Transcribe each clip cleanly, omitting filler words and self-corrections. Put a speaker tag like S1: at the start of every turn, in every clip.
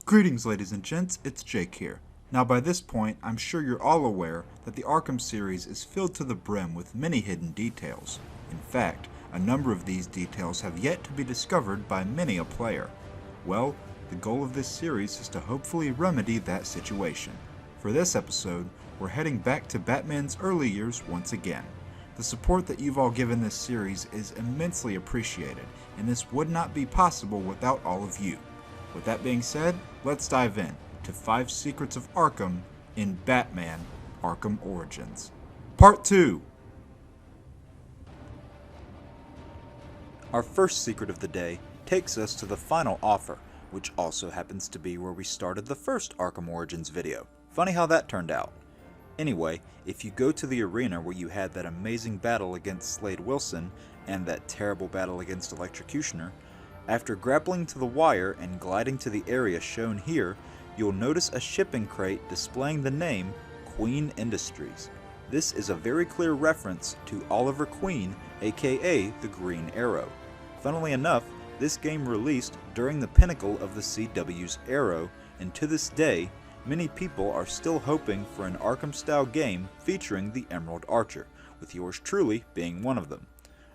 S1: Greetings ladies and gents, it's Jake here. Now by this point, I'm sure you're all aware that the Arkham series is filled to the brim with many hidden details. In fact, a number of these details have yet to be discovered by many a player. Well, the goal of this series is to hopefully remedy that situation. For this episode, we're heading back to Batman's early years once again. The support that you've all given this series is immensely appreciated, and this would not be possible without all of you. With that being said, let's dive in to 5 Secrets of Arkham in Batman: Arkham Origins. Part 2! Our first secret of the day takes us to the final offer, which also happens to be where we started the first Arkham Origins video. Funny how that turned out. Anyway, if you go to the arena where you had that amazing battle against Slade Wilson and that terrible battle against Electrocutioner, after grappling to the wire and gliding to the area shown here, you'll notice a shipping crate displaying the name Queen Industries. This is a very clear reference to Oliver Queen, aka the Green Arrow. Funnily enough, this game released during the pinnacle of the CW's Arrow, and to this day, many people are still hoping for an Arkham-style game featuring the Emerald Archer, with yours truly being one of them.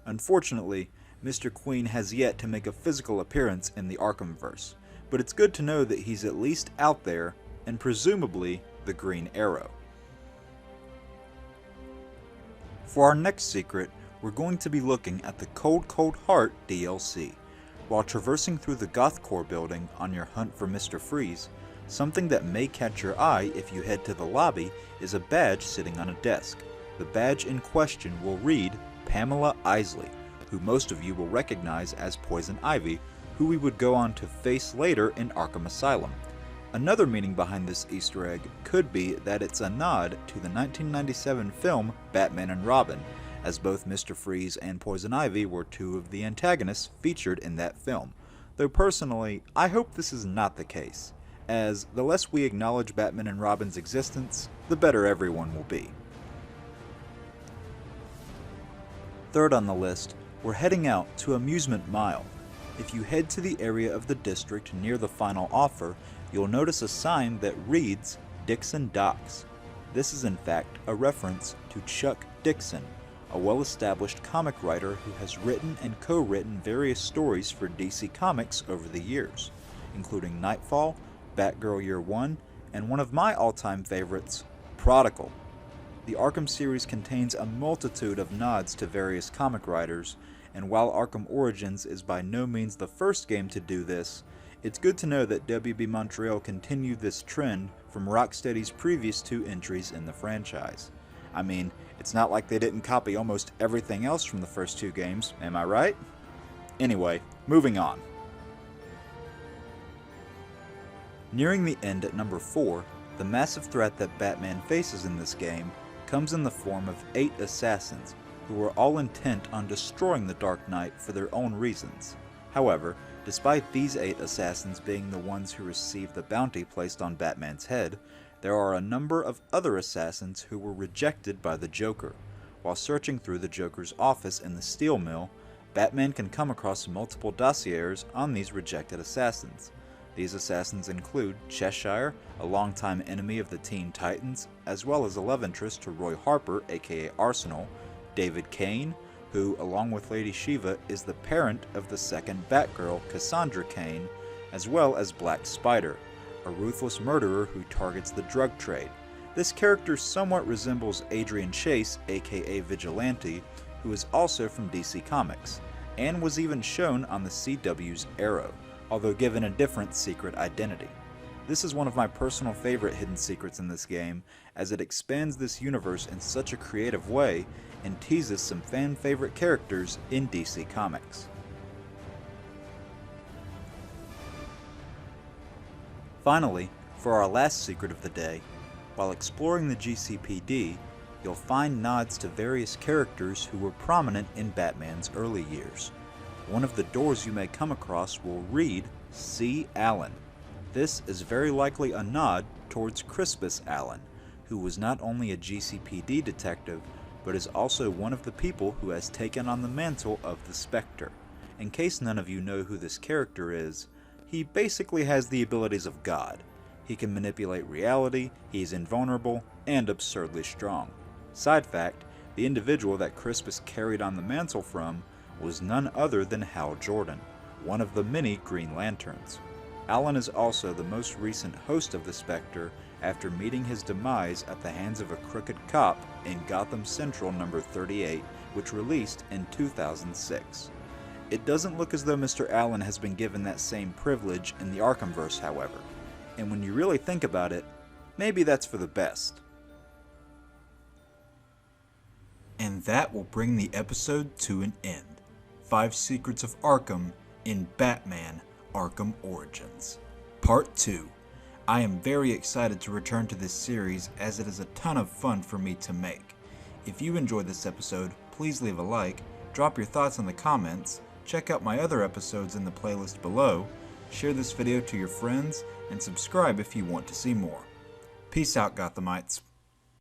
S1: Unfortunately, Mr. Queen has yet to make a physical appearance in the Arkhamverse, but it's good to know that he's at least out there, and presumably the Green Arrow. For our next secret, we're going to be looking at the Cold Cold Heart DLC. While traversing through the Gothcore building on your hunt for Mr. Freeze, something that may catch your eye if you head to the lobby is a badge sitting on a desk. The badge in question will read Pamela Isley, who most of you will recognize as Poison Ivy, who we would go on to face later in Arkham Asylum. Another meaning behind this Easter egg could be that it's a nod to the 1997 film Batman and Robin, as both Mr. Freeze and Poison Ivy were 2 of the antagonists featured in that film. Though personally, I hope this is not the case, as the less we acknowledge Batman and Robin's existence, the better everyone will be. Third on the list, we're heading out to Amusement Mile. If you head to the area of the district near the final offer, you'll notice a sign that reads Dixon Docks. This is in fact a reference to Chuck Dixon, a well-established comic writer who has written and co-written various stories for DC Comics over the years, including Nightfall, Batgirl Year One, and one of my all-time favorites, Prodigal. The Arkham series contains a multitude of nods to various comic writers, and while Arkham Origins is by no means the first game to do this, it's good to know that WB Montreal continued this trend from Rocksteady's previous 2 entries in the franchise. I mean, it's not like they didn't copy almost everything else from the first 2 games, am I right? Anyway, moving on. Nearing the end at number 4, the massive threat that Batman faces in this game comes in the form of 8 assassins, who are all intent on destroying the Dark Knight for their own reasons. However, despite these 8 assassins being the ones who received the bounty placed on Batman's head, there are a number of other assassins who were rejected by the Joker. While searching through the Joker's office in the steel mill, Batman can come across multiple dossiers on these rejected assassins. These assassins include Cheshire, a longtime enemy of the Teen Titans, as well as a love interest to Roy Harper, aka Arsenal, David Kane, who, along with Lady Shiva, is the parent of the second Batgirl, Cassandra Cain, as well as Black Spider, a ruthless murderer who targets the drug trade. This character somewhat resembles Adrian Chase, aka Vigilante, who is also from DC Comics, and was even shown on the CW's Arrow, although given a different secret identity. This is one of my personal favorite hidden secrets in this game, as it expands this universe in such a creative way and teases some fan-favorite characters in DC Comics. Finally, for our last secret of the day, while exploring the GCPD, you'll find nods to various characters who were prominent in Batman's early years. One of the doors you may come across will read C. Allen. This is very likely a nod towards Crispus Allen, who was not only a GCPD detective, but is also one of the people who has taken on the mantle of the Spectre. In case none of you know who this character is, he basically has the abilities of God. He can manipulate reality, he's invulnerable, and absurdly strong. Side fact, the individual that Crispus carried on the mantle from was none other than Hal Jordan, one of the many Green Lanterns. Alan is also the most recent host of the Spectre after meeting his demise at the hands of a crooked cop in Gotham Central number 38, which released in 2006. It doesn't look as though Mr. Allen has been given that same privilege in the Arkhamverse, however. And when you really think about it, maybe that's for the best. And that will bring the episode to an end. 5 Secrets of Arkham in Batman Arkham Origins. Part 2. I am very excited to return to this series as it is a ton of fun for me to make. If you enjoyed this episode, please leave a like, drop your thoughts in the comments, check out my other episodes in the playlist below, share this video to your friends, and subscribe if you want to see more. Peace out, Gothamites.